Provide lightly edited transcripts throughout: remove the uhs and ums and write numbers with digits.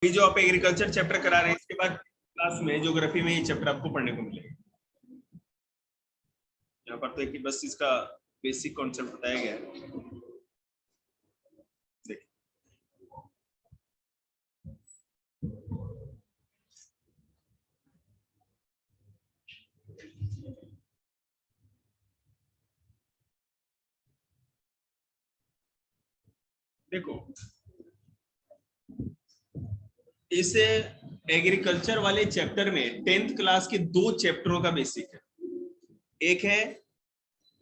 ये जो आप एग्रीकल्चर चैप्टर करा रहे हैं, इसके बाद क्लास में ज्योग्राफी में ये चैप्टर आपको पढ़ने को मिलेगा। यहाँ पर तो एक बस इसका बेसिक कॉन्सेप्ट बताया गया है। देखो, इस एग्रीकल्चर वाले चैप्टर में 10th क्लास के 2 चैप्टरों का बेसिक है। एक है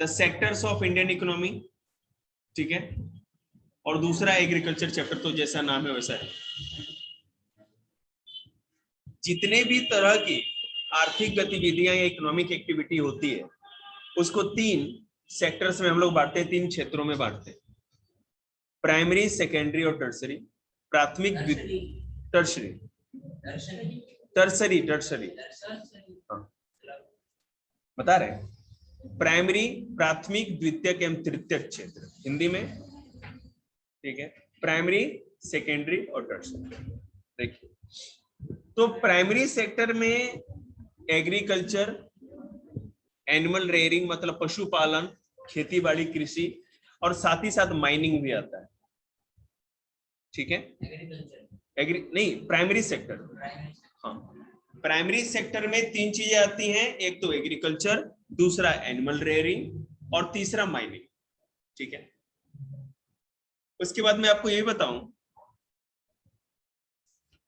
the sectors of Indian economy, ठीक है, और दूसरा एग्रीकल्चर चैप्टर तो जैसा नाम है वैसा है। जितने भी तरह की आर्थिक गतिविधियां या इकोनॉमिक एक्टिविटी होती है उसको 3 सेक्टर्स में हम लोग बांटते हैं, 3 क्षेत्रों में बांटते हैं, प्राइमरी, सेकेंडरी और टर्सरी। प्राथमिक, टर्सरी, टर्सरी, टर्सरी बता रहे हैं। प्राइमरी प्राथमिक, द्वितीयक एवं तृतीयक क्षेत्र हिंदी में, ठीक है। प्राइमरी, सेकेंडरी और टर्सरी। देखिए, तो प्राइमरी सेक्टर में एग्रीकल्चर, एनिमल रेयरिंग मतलब पशुपालन, खेती बाड़ी, कृषि और साथ ही साथ माइनिंग भी आता है, ठीक है। एग्री नहीं, प्राइमरी सेक्टर, हाँ। प्राइमरी सेक्टर में 3 चीजें आती हैं, एक तो एग्रीकल्चर, दूसरा एनिमल रेयरिंग और तीसरा माइनिंग, ठीक है। उसके बाद मैं आपको ये भी बताऊं,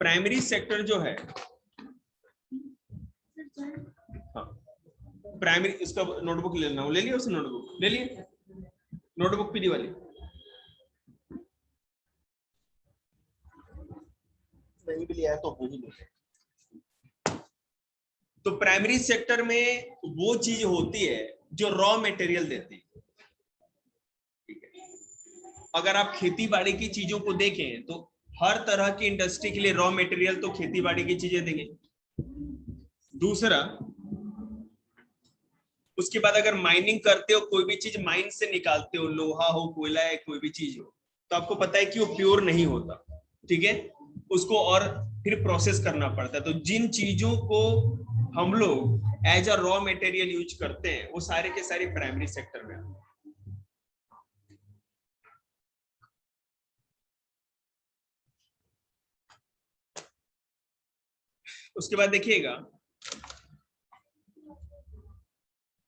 प्राइमरी सेक्टर जो है, हाँ, प्राइमरी, इसका नोटबुक ले लेना, वो ले लिया उसने, नोटबुक ले लिया, नोटबुक पीली वाली नहीं भी लिया है तो वही ले। तो प्राइमरी सेक्टर में वो चीज होती है जो रॉ मटेरियल देती है, ठीक है। अगर आप खेती बाड़ी की चीजों को देखें तो हर तरह की इंडस्ट्री के लिए रॉ मटेरियल तो खेती बाड़ी की चीजें देंगे। दूसरा, उसके बाद अगर माइनिंग करते हो, कोई भी चीज माइन से निकालते हो, लोहा हो, कोयला है, कोई भी चीज हो, तो आपको पता है कि वो प्योर नहीं होता, ठीक है। उसको और फिर प्रोसेस करना पड़ता है। तो जिन चीजों को हम लोग as a raw material use करते हैं वो सारे के सारे प्राइमरी सेक्टर में आते हैं। उसके बाद देखिएगा,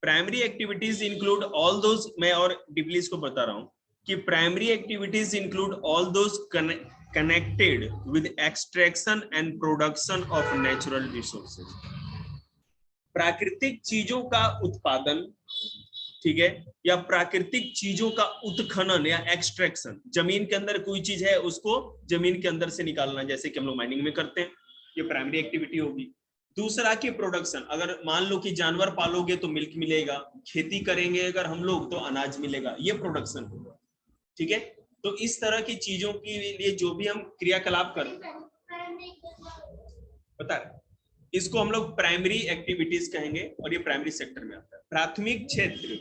primary activities include all those, मैं और डीपली इसको बता रहा हूं कि primary activities include all those connected with extraction and production of natural resources. प्राकृतिक चीजों का उत्पादन, ठीक है, या प्राकृतिक चीजों का उत्खनन या एक्सट्रैक्शन, जमीन के अंदर कोई चीज है उसको जमीन के अंदर से निकालना, जैसे कि हम लोग माइनिंग में करते हैं, ये प्राइमरी एक्टिविटी होगी। दूसरा की प्रोडक्शन, अगर मान लो कि जानवर पालोगे तो मिल्क मिलेगा, खेती करेंगे अगर हम लोग तो अनाज मिलेगा, ये प्रोडक्शन होगा, ठीक है। तो इस तरह की चीजों के लिए जो भी हम क्रियाकलाप करते हैं, पता है, इसको हम लोग प्राइमरी एक्टिविटीज कहेंगे और ये प्राइमरी सेक्टर में आता है। प्राथमिक क्षेत्र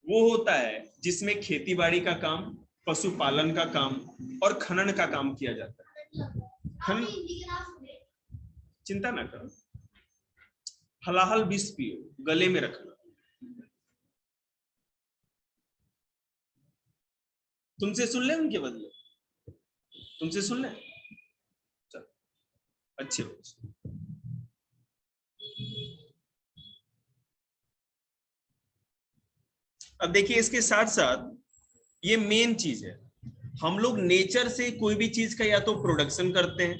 वो होता है जिसमें खेती बाड़ी का काम, पशुपालन का काम और खनन का काम किया जाता है। चिंता ना करो, हलाहल विष पियो, गले में रखना। तुमसे सुन ले, उनके बदले तुमसे सुन ले, चल अच्छे बच्चे। अब देखिए, इसके साथ साथ ये मेन चीज है, हम लोग नेचर से कोई भी चीज का या तो प्रोडक्शन करते हैं,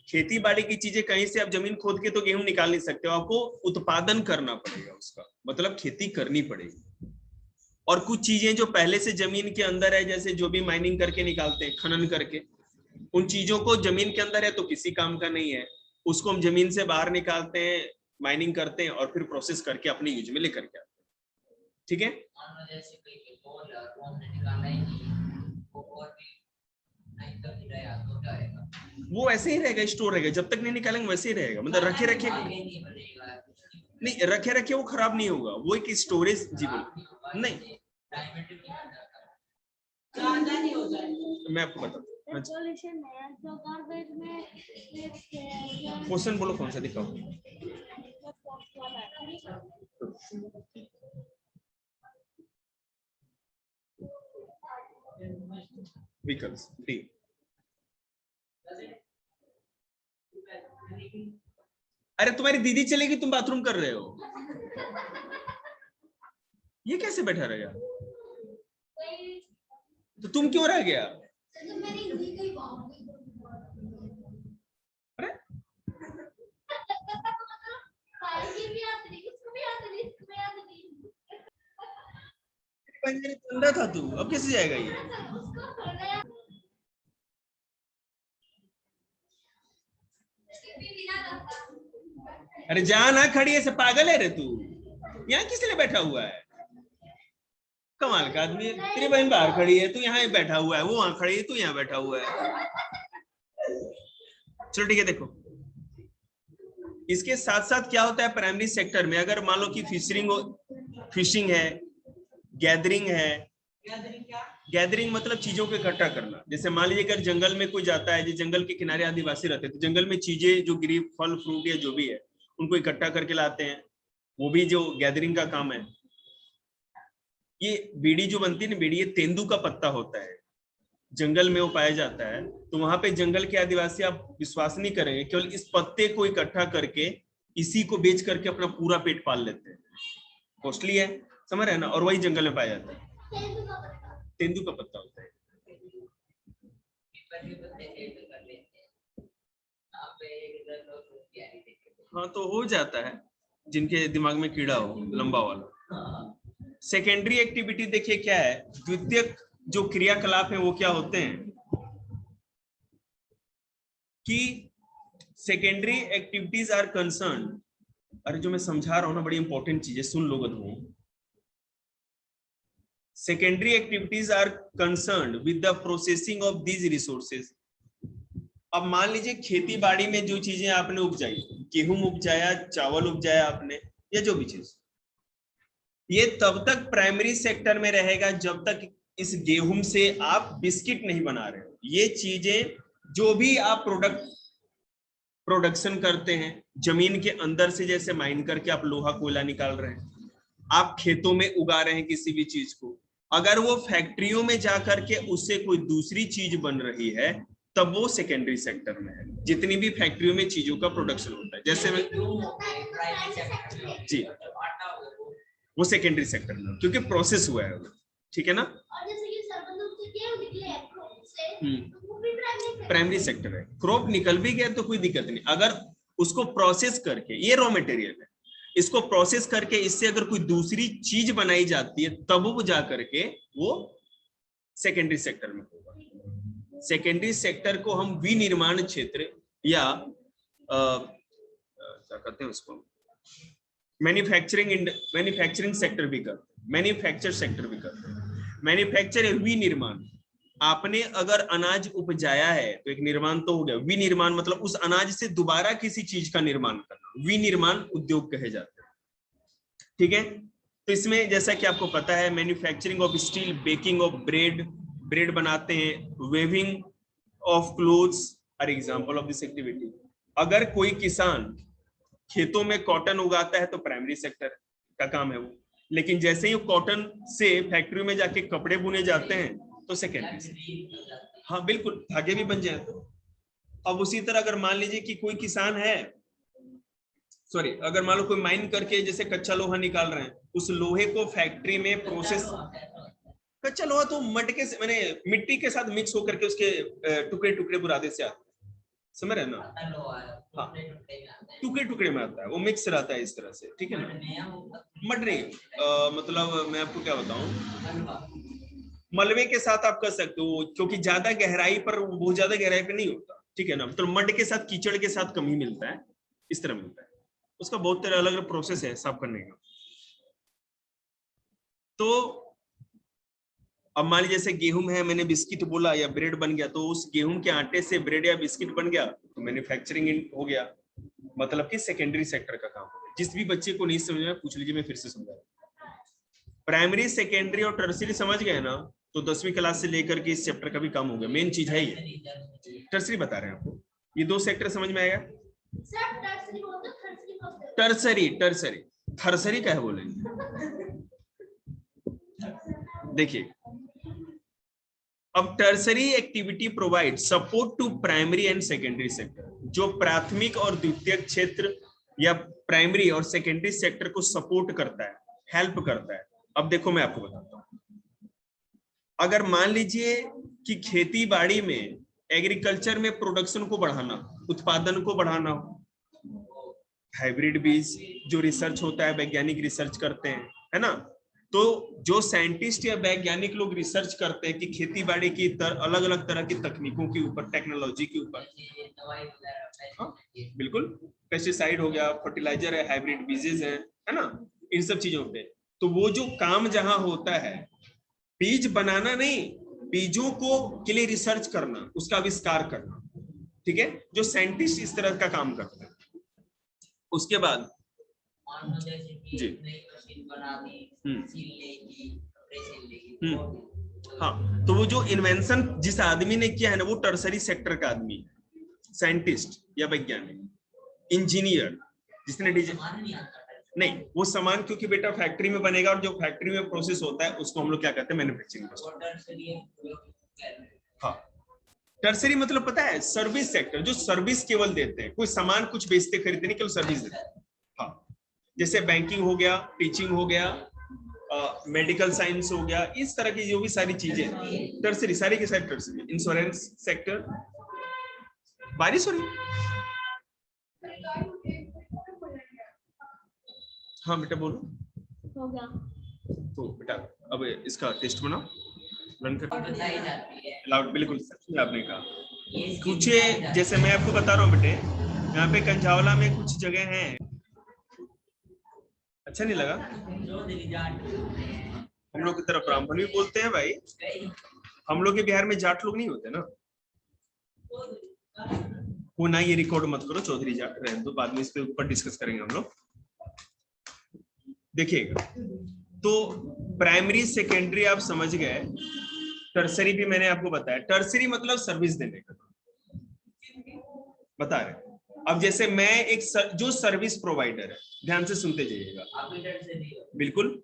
खेती बाड़ी की चीजें कहीं से आप जमीन खोद के तो गेहूं निकाल नहीं सकते हो, आपको उत्पादन करना पड़ेगा, उसका मतलब खेती करनी पड़ेगी। और कुछ चीजें जो पहले से जमीन के अंदर है, जैसे जो भी माइनिंग करके निकालते हैं, खनन करके, उन चीजों को जमीन के अंदर है तो किसी काम का नहीं है, उसको हम जमीन से बाहर निकालते हैं, माइनिंग करते हैं और फिर प्रोसेस करके अपने यूज में लेकर के आते हैं, ठीक है। वो ऐसे ही रहेगा, स्टोर रहेगा, जब तक नहीं निकालेंगे वैसे ही रहेगा, मतलब रखे रखे नहीं, रखे रखे वो खराब नहीं होगा, वो एक स्टोरेज, जी बोलो। नहीं, मैं आपको बताता हूँ, सॉल्यूशन है तो गार्बेज में क्वेश्चन बोलो कौन सा दिखाओ। विकल्प डी। अरे तुम्हारी दीदी चलेगी, तुम बाथरूम कर रहे हो, ये कैसे बैठा रहेगा? तो तुम क्यों रह गया? अरे ठंडा था तू, अब कैसे जाएगा ये? अरे जा ना, खड़ी है, से पागल है रे तू? यहाँ किस लिए बैठा हुआ है? कमाल का आदमी है। तेरी बहन बाहर खड़ी है, तू यहाँ बैठा हुआ है, वो वहां खड़ी है, तू यहाँ बैठा हुआ है। चलो ठीक है, देखो इसके साथ साथ क्या होता है प्राइमरी सेक्टर में, अगर मान लो कि फिशिंग है, गैदरिंग है। गैदरिंग मतलब चीजों को इकट्ठा करना। जैसे मान लीजिए अगर जंगल में कोई जाता है, जो जंगल के किनारे आदिवासी रहते हैं, तो जंगल में चीजें जो गिरी, फल फ्रूट या जो भी है, उनको इकट्ठा करके लाते हैं, वो भी जो गैदरिंग का काम है। ये बीड़ी जो बनती है ना, बीड़ी, ये तेंदू का पत्ता होता है, जंगल में वो पाया जाता है। तो वहां पे जंगल के आदिवासी, आप विश्वास नहीं करेंगे, केवल इस पत्ते को इकट्ठा करके इसी को बेच करके अपना पूरा पेट पाल लेते हैं। कॉस्टली है, समझ रहे हैं ना? और वही जंगल में पाया जाता है, तेंदू का पत्ता होता है। हाँ तो हो जाता है जिनके दिमाग में कीड़ा हो, लंबा वाला। सेकेंडरी एक्टिविटी देखिए क्या है, द्वितीयक जो क्रियाकलाप है वो क्या होते हैं कि सेकेंडरी एक्टिविटीज आर कंसर्न। अरे जो मैं समझा रहा हूं ना, बड़ी इंपॉर्टेंट चीज है, सुन लो गधों। Secondary activities are concern with the processing of these resources. अब मान लीजिए खेती बाड़ी में जो चीजें आपने उपजाई, गेहूं उपजाया, चावल उपजाया आपने, या जो भी चीज, ये तब तक प्राइमरी सेक्टर में रहेगा जब तक इस गेहूं से आप बिस्किट नहीं बना रहे हो। ये चीजें जो भी आप प्रोडक्शन करते हैं जमीन के अंदर से, जैसे माइन करके आप लोहा कोयला निकाल रहे हैं, आप खेतों में उगा रहे हैं किसी भी चीज को, अगर वो फैक्ट्रियों में जाकर के उससे कोई दूसरी चीज बन रही है, तब वो सेकेंडरी सेक्टर में है। जितनी भी फैक्ट्रियों में चीजों का प्रोडक्शन होता है, जैसे मैं जी, वो सेकेंडरी सेक्टर में, क्योंकि प्रोसेस हुआ है, ठीक है ना? प्राइमरी सेक्टर है। क्रॉप निकल भी गया तो कोई दिक्कत नहीं, अगर उसको प्रोसेस करके, ये रॉ मटेरियल है, इसको प्रोसेस करके इससे अगर कोई दूसरी चीज बनाई जाती है, तब वो जा करके वो सेकेंडरी सेक्टर में होगा। सेकेंडरी सेक्टर को हम विनिर्माण क्षेत्र या क्या कहते हैं उसको, मैन्युफैक्चरिंग सेक्टर भी करते हैं, मैन्युफैक्चर सेक्टर भी करते हैं। मैन्युफैक्चर विनिर्माण, आपने अगर अनाज उपजाया है तो एक निर्माण तो हो गया। विनिर्माण मतलब उस अनाज से दोबारा किसी चीज का निर्माण करना, विनिर्माण उद्योग कहे जाते हैं, ठीक है? तो इसमें जैसा कि आपको पता है, manufacturing of steel, baking of bread बनाते हैं, weaving of clothes are example of this activity. अगर कोई किसान खेतों में कॉटन उगाता है तो प्राइमरी सेक्टर का काम है वो, लेकिन जैसे ही कॉटन से फैक्ट्री में जाके कपड़े बुने जाते हैं तो सेकेंडरी से, हाँ बिल्कुल, धागे भी बन जाए तो। अब उसी तरह अगर मान लीजिए कि कोई किसान है, सॉरी, अगर मान लो कोई माइन करके जैसे कच्चा लोहा निकाल रहे हैं, उस लोहे को फैक्ट्री में प्रोसेस, कच्चा लोहा तो मटके से, मैंने मिट्टी के साथ मिक्स होकर के उसके टुकड़े टुकड़े बुरादे से आते हैं, समझ रहे ना? हाँ, टुकड़े टुकड़े में आता है, वो मिक्स रहता है इस तरह से, ठीक है ना? मटरी मतलब मैं आपको क्या बताऊं, मलबे के साथ आप कर सकते हो, क्योंकि ज्यादा गहराई पर, बहुत ज्यादा गहराई पे नहीं होता, ठीक है ना? मतलब मड के साथ, कीचड़ के साथ कम ही मिलता है, इस तरह मिलता है। उसका बहुत तरह अलग अलग प्रोसेस है साफ करने का। तो अब मान लीजिए जैसे गेहूं है, मैंने बिस्किट बोला या ब्रेड बन गया, तो उस गेहूं के आटे से ब्रेड या बिस्किट बन गया तो मैन्युफैक्चरिंग हो गया, मतलब कि सेकेंडरी सेक्टर का काम हो गया। जिस भी बच्चे को नहीं समझ में पूछ लीजिए, मैं फिर से समझा। प्राइमरी, सेकेंडरी और टर्शियरी समझ गए ना? तो 10वीं क्लास से लेकर के इस चैप्टर का भी काम हो गया। मेन चीज है ये, टर्सरी बता रहे हैं आपको। ये दो सेक्टर समझ में आएगा। टर्सरी, टर्सरी, थर्सरी क्या है बोलेंगे। देखिए, अब tertiary activity provide support to primary and secondary sector. जो प्राथमिक और द्वितीयक क्षेत्र या प्राइमरी और सेकेंडरी सेक्टर को सपोर्ट करता है, हेल्प करता है। अब देखो मैं आपको बताता हूँ, अगर मान लीजिए कि खेती बाड़ी में, एग्रीकल्चर में प्रोडक्शन को बढ़ाना, उत्पादन को बढ़ाना हो, हाइब्रिड बीज जो रिसर्च होता है, वैज्ञानिक रिसर्च करते हैं, है ना। तो जो साइंटिस्ट या वैज्ञानिक लोग रिसर्च करते हैं कि खेती बाड़ी की अलग अलग तरह की तकनीकों के ऊपर, टेक्नोलॉजी के ऊपर, बिल्कुल, पेस्टिसाइड हो गया, फर्टिलाइजर है, हाइब्रिड बीजेस है ना, इन सब चीजों पे। तो वो जो काम जहां होता है, बीज बनाना नहीं, बीजों को के लिए रिसर्च करना, उसका आविष्कार करना, ठीक है, जो साइंटिस्ट इस तरह का काम करते हैं। उसके बाद जी, हाँ, तो वो जो इन्वेंशन जिस आदमी ने किया है ना, वो टर्सरी सेक्टर का आदमी है, साइंटिस्ट या वैज्ञानिक, इंजीनियर, जिसने नहीं, वो सामान क्योंकि बेटा फैक्ट्री में बनेगा, और जो फैक्ट्री में प्रोसेस होता है उसको हम लोग क्या कहते हैं, मैन्युफैक्चरिंग। हाँ, टर्सरी मतलब पता है, सर्विस सेक्टर, जो सर्विस केवल देते हैं, कोई सामान कुछ बेचते खरीदते नहीं, केवल सर्विस देते हैं। हाँ, जैसे बैंकिंग हो गया, टीचिंग हो गया, मेडिकल साइंस हो गया, इस तरह की जो भी सारी चीजें टर्सरी, सारी की सारी टर्सरी। Insurance sector. बारिश हो रही है? हाँ बेटा बोलो। हो गया। तो बेटा अब इसका टेस्ट बनाओ, रन कर, लाउड, बिल्कुल सच आपने कहा। कुछ जैसे मैं आपको बता रहा हूँ बेटे, यहाँ पे कंझावला में कुछ जगह हैं, अच्छा नहीं लगा। हम लोग की तरफ ब्राह्मण भी बोलते हैं भाई, हम लोग के बिहार में जाट लोग नहीं होते ना। वो ना, ये रिकॉर्ड मत करो, चौधरी जाट रहने दो, बाद में इस पे ऊपर डिस्कस करेंगे हम लोग। देखिएगा, तो प्राइमरी सेकेंडरी आप समझ गए, टर्सरी भी मैंने आपको बताया। टर्सरी मतलब सर्विस देने का, बता रहे। अब जैसे मैं एक जो सर्विस प्रोवाइडर है, ध्यान से सुनते जाइएगा, बिल्कुल,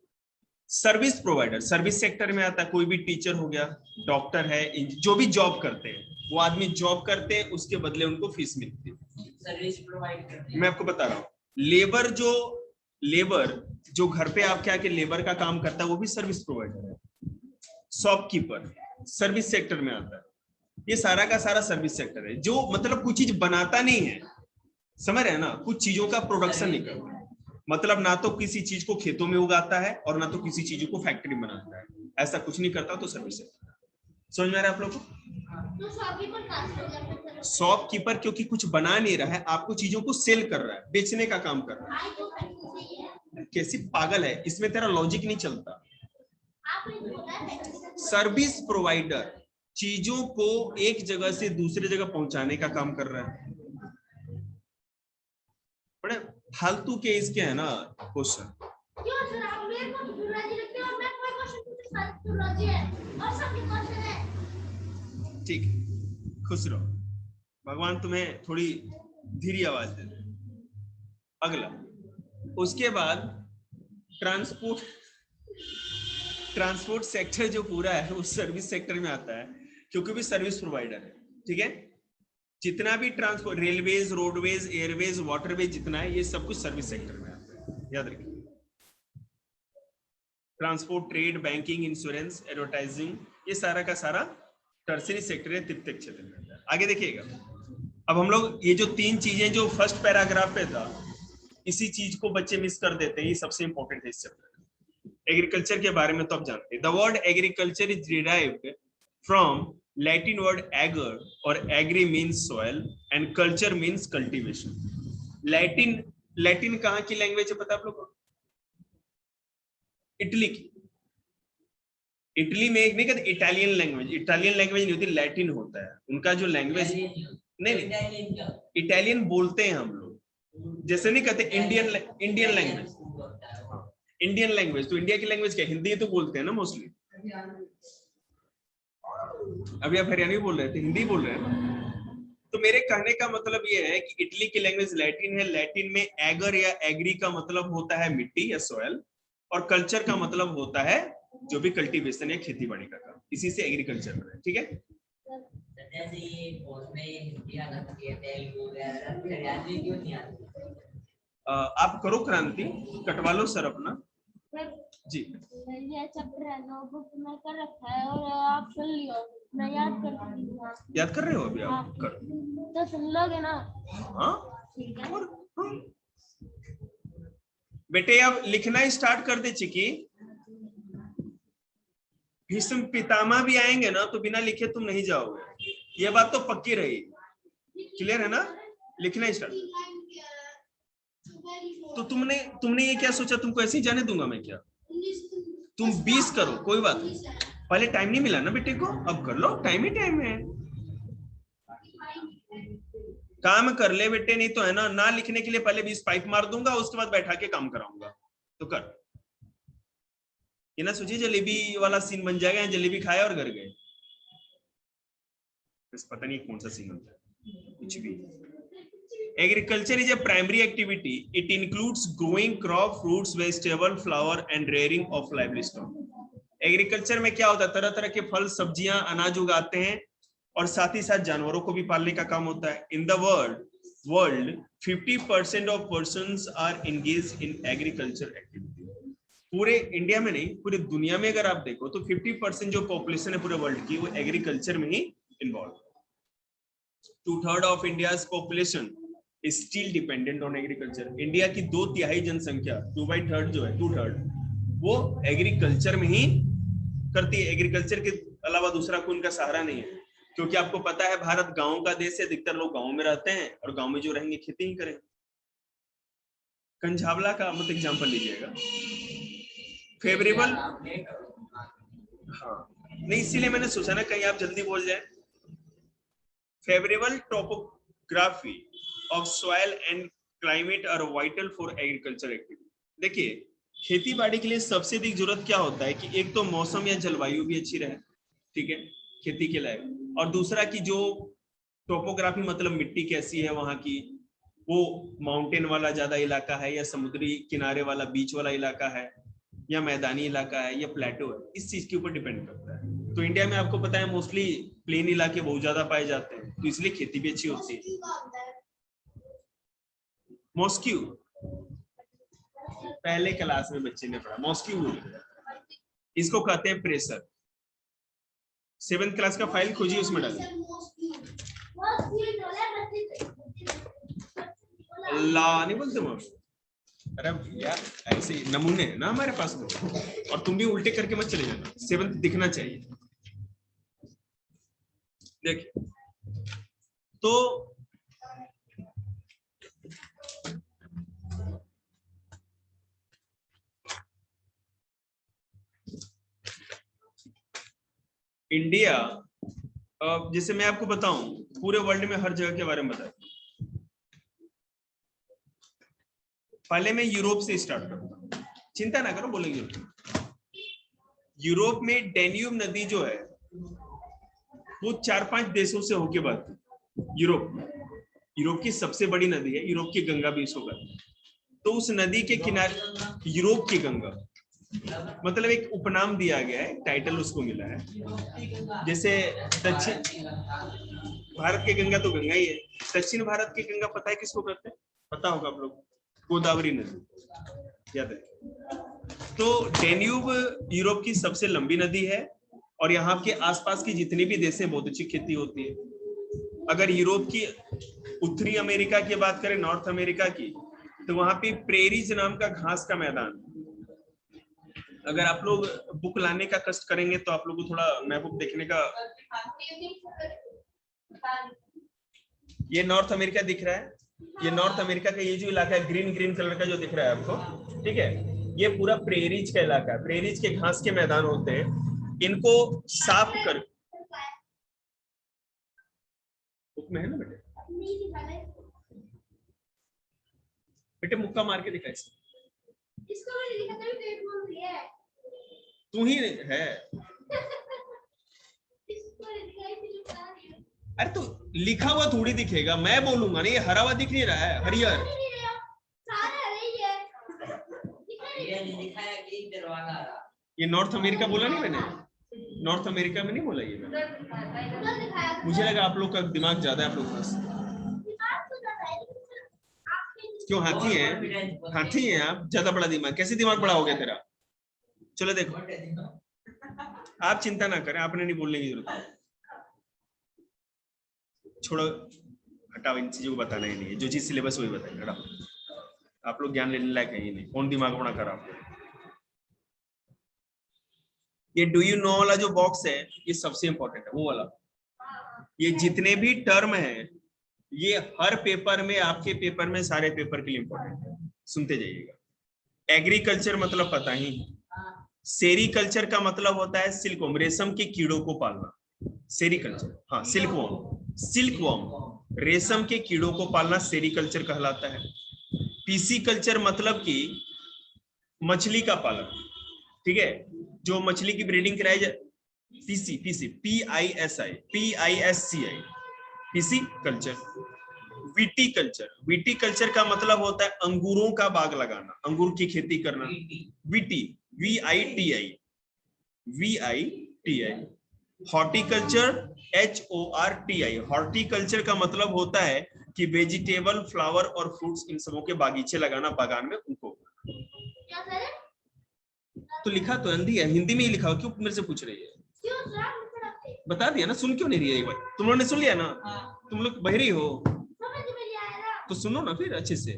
सर्विस प्रोवाइडर सर्विस सेक्टर में आता है। कोई भी टीचर हो गया, डॉक्टर है, जो भी जॉब करते हैं, वो आदमी जॉब करते हैं, उसके बदले उनको फीस मिलती है, सर्विस प्रोवाइड करते हैं। मैं आपको बता रहा हूँ, लेबर जो घर पे आपके आके लेबर का काम करता है, वो भी सर्विस प्रोवाइडर है। शॉपकीपर सर्विस सेक्टर में आता है। ये सारा का सारा सर्विस सेक्टर है, जो मतलब कुछ चीज बनाता नहीं है, समझ रहे हैं ना, कुछ चीजों का प्रोडक्शन नहीं करता, मतलब ना तो किसी चीज को खेतों में उगाता है, और ना तो किसी चीजों को फैक्ट्री में बनाता है, ऐसा कुछ नहीं करता, तो सर्विस सेक्टर। समझ में आ रहा है आप लोगों को? शॉपकीपर क्योंकि कुछ बना नहीं रहा है, आपको चीजों को सेल कर रहा है, बेचने का काम कर रहा है। कैसी पागल है, इसमें तेरा लॉजिक नहीं चलता। सर्विस प्रोवाइडर चीजों को एक जगह से दूसरी जगह पहुंचाने का काम कर रहा है। बड़े फालतू के इसके है ना क्वेश्चन। ठीक, खुश रहो, भगवान तुम्हें थोड़ी धीरे आवाज दे दे। अगला, उसके बाद ट्रांसपोर्ट सेक्टर जो पूरा है वो सर्विस सेक्टर में आता है, क्योंकि भी सर्विस प्रोवाइडर है, ठीक है। जितना भी transport, railways, roadways, Airways, waterways, जितना है, ये सब कुछ सर्विस सेक्टर में आता है, याद रखिए। Transport, trade, banking, insurance, advertising, ये सारा का सारा टर्सरी सेक्टर है, तृतीयक क्षेत्र में आता है। आगे देखिएगा, अब हम लोग ये जो तीन चीजें जो फर्स्ट पैराग्राफ पे था, इसी चीज को बच्चे मिस कर देते हैं, ये सबसे इंपॉर्टेंट है इस चैप्टर। एग्रीकल्चर के बारे में तो आप जानते हैं। The word agriculture is derived from Latin word ager, और agri means soil and culture means cultivation. Latin कहाँ की लैंग्वेज है पता आप लोग को? इटली की। इटली में एक नहीं कहते इटालियन लैंग्वेज, इटालियन लैंग्वेज नहीं होती, लैटिन होता है उनका जो लैंग्वेज। नहीं, इटालियन बोलते हैं हम लोग, जैसे नहीं कहते इंडियन लैंग्वेज। इंडियन लैंग्वेज तो इंडिया की लैंग्वेज क्या, हिंदी तो बोलते हैं ना मोस्टली। अभी आप हरियाणवी बोल रहे थे, हिंदी बोल रहे हैं ना? तो मेरे कहने का मतलब ये है कि इटली की लैंग्वेज लैटिन है। लैटिन में एगर या एग्री का मतलब होता है मिट्टी या सॉयल, और कल्चर का मतलब होता है जो भी कल्टीवेशन या खेती बाड़ी का काम, इसी से एग्रीकल्चर में है। ठीक है, जैसे ये उसमें हिंदी आना चाहिए, तेलुगु वगैरह, हरियाणवी क्यों नहीं आती? आप करो क्रांति, कटवा लो सर अपना जी। ये चैप्टर है नोटबुक में कर रखा है और आप सुन लियो, मैं याद कर दूंगा। याद कर रहे हो अभी आप? कर तो सुन लोगे ना? हाँ ठीक है। और हाँ। बेटे अब लिखना स्टार्ट कर दे चिकी। भीष्म पितामह भी आएंगे ना तो बिना लिखे तुम नहीं जाओगे, ये बात तो पक्की रही। क्लियर है ना? लिखना स्टार्ट। तो तुमने ये क्या सोचा तुमको ऐसे ही जाने दूंगा मैं क्या? तुम 20 करो, कोई बात नहीं। पहले टाइम नहीं मिला ना बेटे को, अब कर लो, टाइम ही टाइम है। काम कर ले बेटे, नहीं तो है ना लिखने के लिए पहले 20 पाइप मार दूंगा, उसके बाद बैठा के काम कराऊंगा। तो कर, ये ना सोचिए जलेबी वाला सीन बन जाएगा, जलेबी खाए और घर गए। बस पता नहीं कौन सा सीन होता है, कुछ भी। Agriculture is a primary activity. It includes growing crop, fruits, vegetable, flower and rearing of livestock. Agriculture में क्या होता है? तरह तरह के फल, सब्जियां, अनाज उगाते हैं और साथ ही साथ जानवरों को भी पालने का काम होता है। In the world 50% of persons are engaged in agriculture activity. पूरे इंडिया में नहीं, पूरी दुनिया में अगर आप देखो तो 50% जो पॉपुलेशन है पूरे वर्ल्ड की, वो एग्रीकल्चर में ही इन्वॉल्व है। 2/3 of India's population still dependent on agriculture. India की 2/3 जनसंख्या, 2/3 जो है, 2/3 वो एग्रीकल्चर में ही करती है। एग्रीकल्चर के अलावा दूसरा कोई उनका सहारा नहीं है, क्योंकि आपको पता है भारत गांव का देश है, अधिकतर लोग गांव में रहते हैं और गांव में जो रहेंगे खेती ही करेंगे। कंझावला का मत एग्जांपल लीजिएगा। फेवरेबल, हाँ नहीं, इसीलिए मैंने सोचा ना कहीं आप जल्दी बोल जाए। Favourable topography of soil and climate are vital for agriculture activity. देखिए, खेती बाड़ी के लिए सबसे अधिक जरूरत क्या होता है कि एक तो मौसम या जलवायु भी अच्छी रहे, ठीक है, खेती के लायक, और दूसरा कि जो टोपोग्राफी मतलब मिट्टी कैसी है वहां की, वो माउंटेन वाला ज्यादा इलाका है या समुद्री किनारे वाला बीच वाला इलाका है या मैदानी इलाका है या प्लेटो है, इस चीज के ऊपर डिपेंड करता है। तो इंडिया में आपको पता है मोस्टली प्लेन इलाके बहुत ज्यादा पाए जाते हैं, तो इसलिए खेती भी अच्छी होती है। मॉस्क्यू, पहले क्लास में बच्चे ने पढ़ा, मॉस्क्यू इसको कहते हैं प्रेशर। 7th क्लास का फाइल खोजिए, उसमें डालिए। अल्लाह नहीं बोलते मम्मी, अरे यार ऐसे नमूने है ना हमारे पास में, और तुम भी उल्टे करके मत चले जाना, 7th दिखना चाहिए। देखिए तो इंडिया, जैसे मैं आपको बताऊं पूरे वर्ल्ड में हर जगह के बारे में बताऊं, पहले मैं यूरोप से स्टार्ट करता हूं, चिंता ना करो बोलेंगे। यूरोप में डेन्यूब नदी जो है वो 4-5 देशों से होके बहती है। यूरोप की सबसे बड़ी नदी है, यूरोप की गंगा भी इसको कहते हैं। तो उस नदी के किनारे यूरोप की गंगा मतलब एक उपनाम दिया गया है, टाइटल उसको मिला है। जैसे दक्षिण भारत की गंगा तो गंगा ही है, दक्षिण भारत की गंगा पता है किसको कहते हैं? पता होगा आप लोग, गोदावरी नदी, याद है। तो डेन्यूब यूरोप की सबसे लंबी नदी है और यहाँ के आसपास की जितनी भी देश हैं बहुत अच्छी खेती होती है। अगर यूरोप की उत्तरी अमेरिका की बात करें, नॉर्थ अमेरिका की, तो वहां पे प्रेरीज नाम का घास का मैदान, अगर आप लोग बुक लाने का कष्ट करेंगे तो आप लोग को थोड़ा मैप देखने का, ये नॉर्थ अमेरिका दिख रहा है, ये नॉर्थ अमेरिका का ये जो इलाका है ग्रीन ग्रीन कलर का जो दिख रहा है आपको, ठीक है, ये पूरा प्रेरीज का इलाका है। प्रेरीज के घास के मैदान होते हैं, इनको साफ कर, बुक में है ना बेटे, बेटे मुक्का मार के दिखा इसको, तू ही है अरे तो लिखा हुआ थोड़ी दिखेगा, मैं बोलूंगा ना, ये हरा हुआ दिख नहीं रहा है, हरियर। ये नहीं दिखाया कि इधर वाला आ रहा। ये नॉर्थ अमेरिका बोला नहीं मैंने, नॉर्थ अमेरिका में नहीं बोला ये मैंने। मुझे लगा आप लोग का दिमाग ज्यादा है आप लोग के पास। क्यों हाथी है, हाथी है आप, ज्यादा बड़ा दिमाग, कैसे दिमाग बड़ा हो गया तेरा? चलो देखो, आप चिंता ना करें, आपने नहीं बोलने की जरूरत है, छोड़ो, हटाओ, इन चीजों को बताना ही नहीं है, जो चीज सिलेबस वही बताएं, हटाओ, आप लोग ज्ञान लेने लायक है ही नहीं, कौन दिमाग बड़ा कर आप लोग। ये डू यू नो वाला जो बॉक्स है ये सबसे इंपॉर्टेंट है, वो वाला। ये जितने भी टर्म है ये हर पेपर में, आपके पेपर में, सारे पेपर के लिए इंपॉर्टेंट है, सुनते जाइएगा। एग्रीकल्चर मतलब पता ही, सेरीकल्चर का मतलब होता है सिल्कवॉर्म, रेशम के कीड़ों को पालना, सेरीकल्चर, हाँ सिल्कवॉर्म, सिल्कवॉर्म रेशम के कीड़ों को पालना सेरीकल्चर कहलाता है। पीसी कल्चर मतलब कि मछली का पालन, ठीक है, जो मछली की ब्रीडिंग कराई जाए, PC PC PISI PISCI PC culture. Viticulture, viticulture का मतलब होता है अंगूरों का बाग लगाना, अंगूर की खेती करना, witty VITI। Horticulture HORTI, horticulture का मतलब होता है कि वेजिटेबल, फ्लावर और फ्रूट्स, इन सबों के बागीचे लगाना, बागान में उनको। तो लिखा तो हिंदी है, हिंदी में ही लिखा हो, क्यों मेरे से पूछ रही है? बता दिया ना, सुन क्यों नहीं रही है? एक बार तुम लोगों ने सुन लिया ना, तुम लोग बहरी हो तो सुनो ना फिर अच्छे से,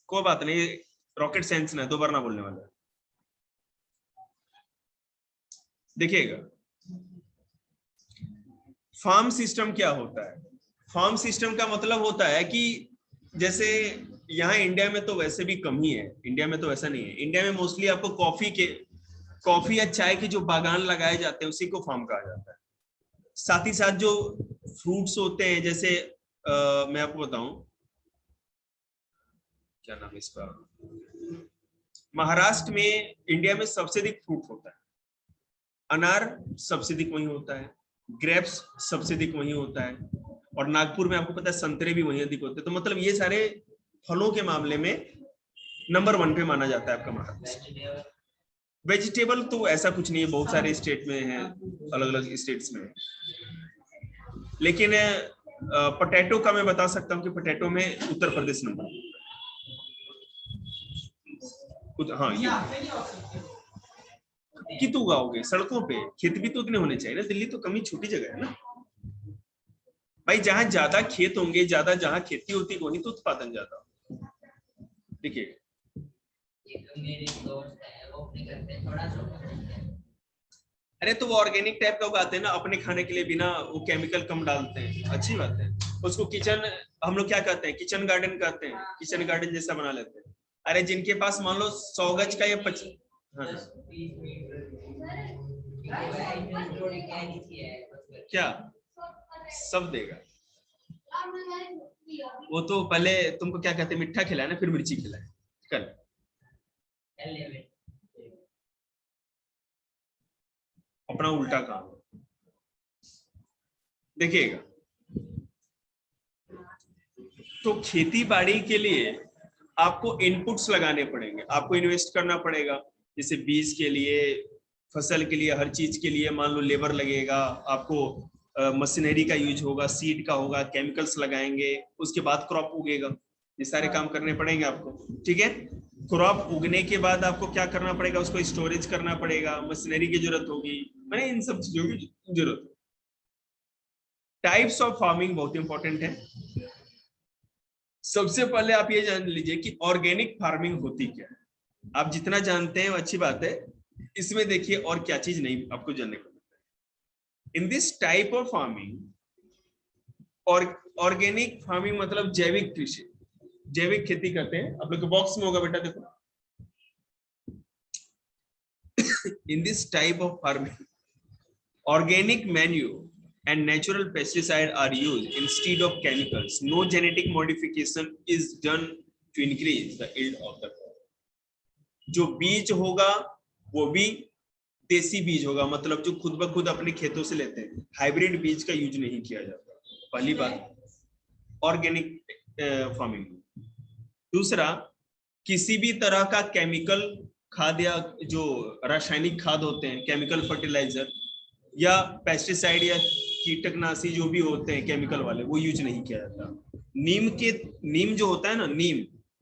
कोई बात नहीं, रॉकेट साइंस ना, दो बार ना बोलने वाला। देखिएगा फार्म सिस्टम क्या होता है। फार्म सिस्टम का मतलब होता है कि जैसे यहाँ इंडिया में तो वैसे भी कम ही है, इंडिया में तो ऐसा नहीं है, इंडिया में मोस्टली आपको कॉफी या चाय के जो बागान लगाए जाते हैं उसी को फार्म कहा जाता है। साथ ही साथ जो फ्रूट्स होते हैं, जैसे मैं आपको बताऊं क्या नाम है इसका, महाराष्ट्र में, इंडिया में सबसे अधिक फ्रूट होता है, अनार सबसे अधिक वहीं होता है, ग्रेप्स सबसे अधिक वहीं होता है, और नागपुर में आपको पता है संतरे भी वहीं अधिक होते हैं। तो मतलब ये सारे फलों के मामले में नंबर 1 पे माना जाता है आपका महाराष्ट्र। वेजिटेबल तो ऐसा कुछ नहीं है, बहुत सारे स्टेट में है, अलग अलग स्टेट्स में, लेकिन पोटैटो का मैं बता सकता हूँ कि पोटैटो में उत्तर प्रदेश नंबर, हाँ कि तो उगाओगे सड़कों पे, खेत भी तो उतने होने चाहिए ना, दिल्ली तो कमी छोटी जगह है ना भाई, जहां ज्यादा खेत होंगे, ज्यादा जहां खेती होती वहीं तो उत्पादन ज्यादा। देखिए मेरे दोस्त है वो अपने घर पे थोड़ा सा, अरे तो वो ऑर्गेनिक टाइप का उगाते हैं ना अपने खाने के लिए, बिना वो केमिकल कम डालते हैं, अच्छी बात है। उसको किचन, हम लोग क्या कहते हैं, किचन गार्डन कहते हैं, किचन गार्डन जैसा बना लेते हैं। अरे जिनके पास मान लो 100 गज का या 50, क्या सब देगा, वो तो पहले तुमको क्या कहते हैं, मिठा खिलाए ना, फिर मिर्ची खिलाए, कल अपना उल्टा काम। देखिएगा तो खेती बाड़ी के लिए आपको इनपुट्स लगाने पड़ेंगे, आपको इन्वेस्ट करना पड़ेगा, जैसे बीज के लिए, फसल के लिए, हर चीज के लिए मान लो लेबर लगेगा, आपको मशीनरी का यूज होगा, सीड का होगा, केमिकल्स लगाएंगे, उसके बाद क्रॉप उगेगा, ये सारे काम करने पड़ेंगे आपको, ठीक है। क्रॉप उगने के बाद आपको क्या करना पड़ेगा, उसको स्टोरेज करना पड़ेगा, मशीनरी की जरूरत होगी, मैंने इन सब चीजों की जरूरत है। टाइप्स ऑफ फार्मिंग बहुत इंपॉर्टेंट है। सबसे पहले आप ये जान लीजिए कि ऑर्गेनिक फार्मिंग होती क्या है। आप जितना जानते हैं वो अच्छी बात है, इसमें देखिए और क्या चीज नहीं आपको जानने को मिलता है। In this type of farming, और ऑर्गेनिक फार्मिंग मतलब जैविक कृषि, जैविक खेती करते हैं, आप लोग के बॉक्स में होगा बेटा देखो। In this type of farming, organic manure and natural pesticide are used instead of chemicals. No genetic modification is done to increase the yield of the crop. जो बीज होगा वो भी देसी बीज होगा, मतलब जो खुद ब खुद अपने खेतों से लेते हैं। हाइब्रिड बीज का यूज नहीं किया जाता, पहली बात ऑर्गेनिक फार्मिंग। दूसरा, किसी भी तरह का केमिकल खाद या जो रासायनिक खाद होते हैं, केमिकल फर्टिलाइजर या पेस्टिसाइड या कीटकनाशी जो भी होते हैं केमिकल वाले, वो यूज नहीं किया जाता। नीम जो होता है ना,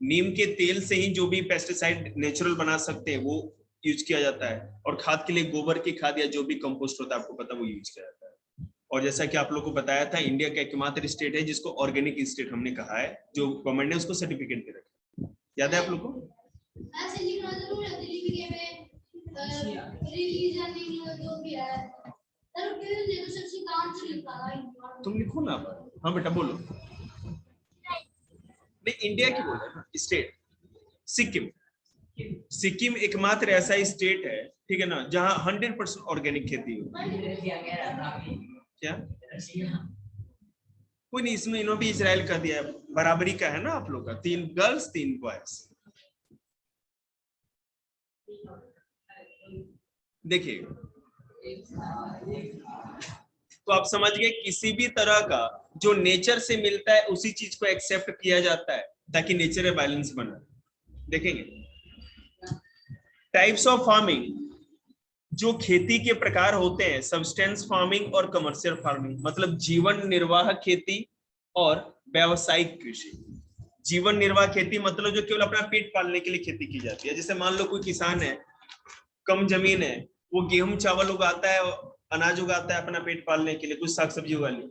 नीम के तेल से ही जो भी पेस्टिसाइड नेचुरल बना सकते हैं वो यूज किया जाता है। और खाद के लिए गोबर की खाद या जो भी कंपोस्ट होता है, आपको पता, वो यूज किया जाता है। और जैसा कि आप लोग को बताया था, इंडिया का एकमात्र स्टेट है जिसको ऑर्गेनिक स्टेट हमने कहा है, जो गवर्नमेंट ने उसको सर्टिफिकेट दे रखा है। याद है आप लोग को? तुम लिखो ना। हाँ बेटा बोलो। नहीं, इंडिया की बोल रहे हैं स्टेट। सिक्किम एकमात्र ऐसा स्टेट है, ठीक है ना, जहां 100% ऑर्गेनिक खेती हो। क्या? कोई नहीं, इसमें इन्होंने भी इजराइल कर दिया है, बराबरी का है ना आप लोग का, 3 गर्ल्स 3 बॉयज। देखिए, तो आप समझ गए, किसी भी तरह का जो नेचर से मिलता है उसी चीज को एक्सेप्ट किया जाता है ताकि नेचर में बैलेंस बने। देखेंगे टाइप्स ऑफ फार्मिंग, जो खेती के प्रकार होते हैं, सब्सटेंस फार्मिंग और कमर्शियल फार्मिंग, मतलब जीवन निर्वाह खेती और व्यावसायिक कृषि। जीवन निर्वाह खेती मतलब जो केवल अपना पेट पालने के लिए खेती की जाती है। जैसे मान लो कोई किसान है, कम जमीन है, वो गेहूं चावल उगाता है, अनाज उगाता है अपना पेट पालने के लिए, कुछ साग सब्जी उगा ली।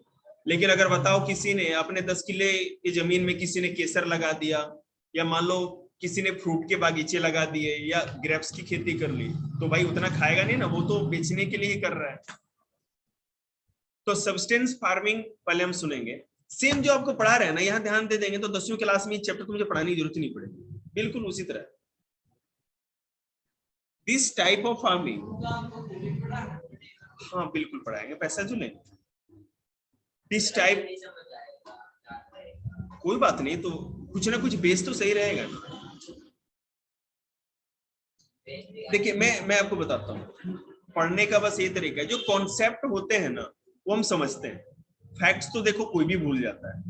लेकिन अगर बताओ किसी ने अपने 10 किले की जमीन में किसी ने केसर लगा दिया, या मान लो किसी ने फ्रूट के बागीचे लगा दिए या ग्रेप्स की खेती कर ली, तो भाई उतना खाएगा नहीं ना, वो तो बेचने के लिए ही कर रहा है। तो सब्सटेंस फार्मिंग पहले हम सुनेंगे। सेम जो आपको पढ़ा रहे हैं ना, यहाँ ध्यान दे देंगे तो 10वीं क्लास में चैप्टर तो मुझे पढ़ाने की जरूरत नहीं पड़ेगी, बिल्कुल उसी तरह। दिस टाइप ऑफ फार्मिंग, हाँ बिल्कुल पढ़ाएंगे, पैसा जो लेंगे। दिस टाइप, कोई बात नहीं, तो कुछ ना कुछ बेस तो सही रहेगा। देखिए मैं आपको बताता हूँ, पढ़ने का बस ये तरीका है, जो कॉन्सेप्ट होते हैं ना वो हम समझते हैं, फैक्ट्स तो देखो कोई भी भूल जाता है।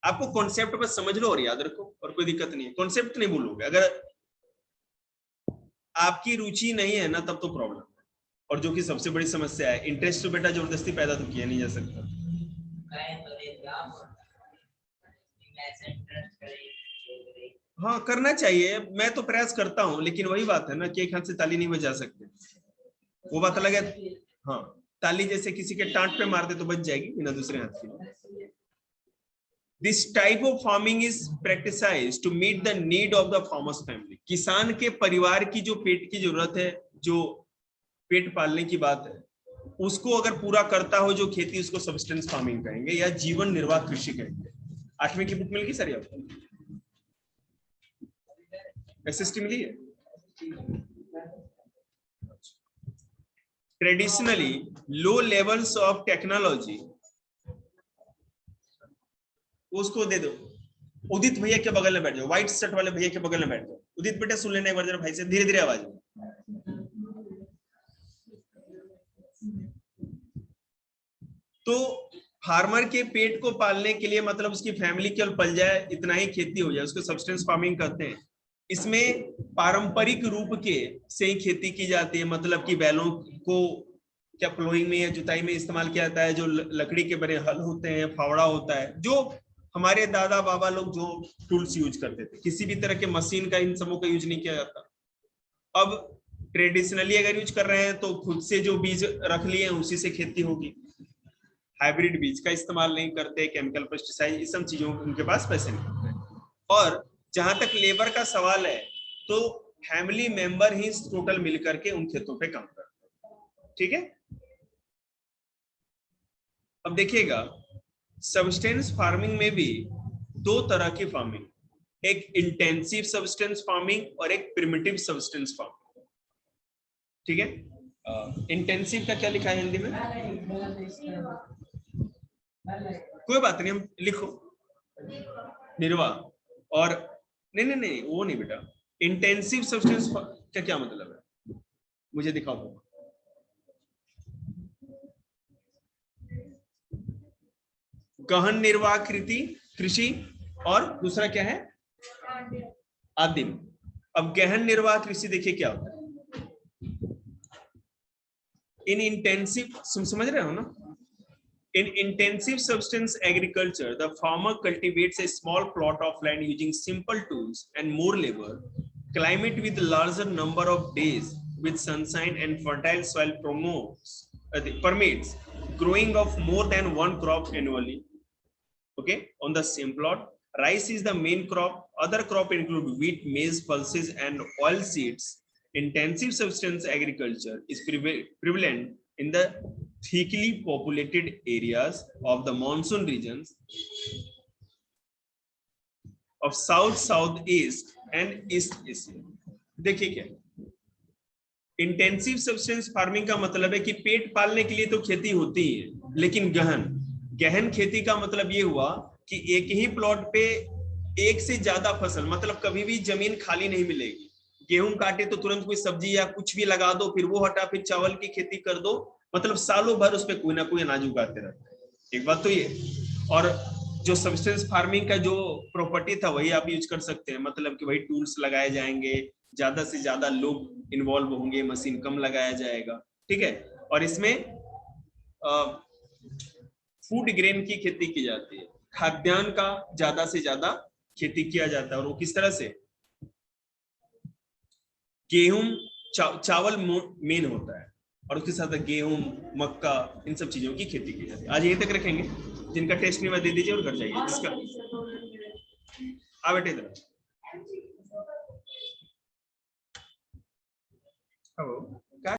आपको कॉन्सेप्ट बस समझ लो और याद रखो, और कोई दिक्कत नहीं है। कॉन्सेप्ट नहीं भूलोगे, अगर आपकी रुचि नहीं है ना तब तो प्रॉब्लम है। और जो कि सबसे बड़ी समस्या है, इंटरेस्ट तो बेटा जबरदस्ती पैदा तो किया नहीं जा सकता। हाँ करना चाहिए, मैं तो प्रयास करता हूँ, लेकिन वही बात है ना कि एक हाथ से ताली नहीं बजा सकते, वो बात अलग है। हाँ, ताली जैसे किसी के टांट पे मार दे तो बच जाएगी बिना दूसरे हाथ के। This type of farming is practiced to meet the need of the farmer's family. किसान के परिवार की जो पेट की जरूरत है, जो पेट पालने की बात है, उसको अगर पूरा करता हो जो खेती, उसको सब्सटेंस फार्मिंग कहेंगे या जीवन निर्वाह कृषि कहेंगे। 8वीं की बुक मिल गई सर आपको? एसएसटी मिली है? Traditionally, low levels of technology, उसको दे दो। उदित भैया के बगल में बैठ जाओ, व्हाइट शर्ट वाले भैया के बगल में बैठ जाओ। उदित बेटा सुन लेना एक बार जरा भाई से, धीरे धीरे आवाज में। तो फार्मर के पेट को पालने के लिए, मतलब उसकी फैमिली केवल पल जाए इतना ही खेती हो जाए, उसको सब्सटेंस फार्मिंग कहते हैं। इसमें पारंपरिक रूप के से ही खेती की जाती है, मतलब कि बैलों को क्या प्लोइंग में या जुताई में इस्तेमाल किया जाता है, जो लकड़ी के बने हल होते हैं, फावड़ा होता है, जो हमारे दादा बाबा लोग जो टूल्स यूज करते थे। किसी भी तरह के मशीन का इन सबों का यूज नहीं किया जाता। अब ट्रेडिशनली अगर यूज कर रहे हैं तो खुद से जो बीज रख लिए उसी से खेती होगी। हाइब्रिड बीज का इस्तेमाल नहीं करते, केमिकल पेस्टिसाइड, इस सब चीजों उनके पास पैसे नहीं होते। और जहां तक लेबर का सवाल है, तो फैमिली मेंबर ही टोटल मिलकर के उन खेतों पे काम करते हैं। ठीक है, अब देखिएगा, सब्सटेंस फार्मिंग में भी 2 तरह की फार्मिंग, एक इंटेंसिव सब्सटेंस फार्मिंग और एक प्रिमिटिव सब्सटेंस फार्मिंग। ठीक है, इंटेंसिव का क्या लिखा है हिंदी में? कोई बात नहीं, हम लिखो निर्वाह। और नहीं वो नहीं बेटा, इंटेंसिव सब्सटेंस का क्या मतलब है? मुझे दिखाओ तो। गहन निर्वाह कृषि और दूसरा क्या है? आदिम। अब गहन निर्वाह कृषि देखिए क्या होता है। इन इंटेंसिव, समझ रहे हो ना? In intensive substance agriculture, the farmer cultivates a small plot of land using simple tools and more labor. Climate with larger number of days with sunshine and fertile soil permits growing of more than one crop annually. Okay, on the same plot, rice is the main crop. Other crop include wheat, maize, pulses, and oil seeds. Intensive substance agriculture is prevalent in the thickly populated areas of the monsoon regions of South, Southeast and East Asia. देखिए क्या, intensive substance farming का मतलब है कि पेट पालने के लिए तो खेती होती है, लेकिन गहन खेती का मतलब ये हुआ कि एक ही प्लॉट पे एक से ज्यादा फसल, मतलब कभी भी जमीन खाली नहीं मिलेगी। गेहूं काटे तो तुरंत कोई सब्जी या कुछ भी लगा दो, फिर वो हटा, फिर चावल की खेती कर दो, मतलब सालों भर उस पर कोई ना कोई अनाज उगाते रहते हैं। एक बात तो ये, और जो सब्सटेंस फार्मिंग का जो प्रॉपर्टी था वही आप यूज कर सकते हैं, मतलब कि वही टूल्स लगाए जाएंगे, ज्यादा से ज्यादा लोग इन्वॉल्व होंगे, मशीन कम लगाया जाएगा, ठीक है। और इसमें फूड ग्रेन की खेती की जाती है, खाद्यान्न का ज्यादा से ज्यादा खेती किया जाता है। और वो किस तरह से, गेहूं चावल मेन होता है, और उसके साथ गेहूं, मक्का, इन सब चीजों की खेती की जाती है। आज यहीं तक रखेंगे, जिनका टेस्ट नहीं हुआ दे दीजिए और घर जाइए। जिसका आ बेटे इधर, हेलो।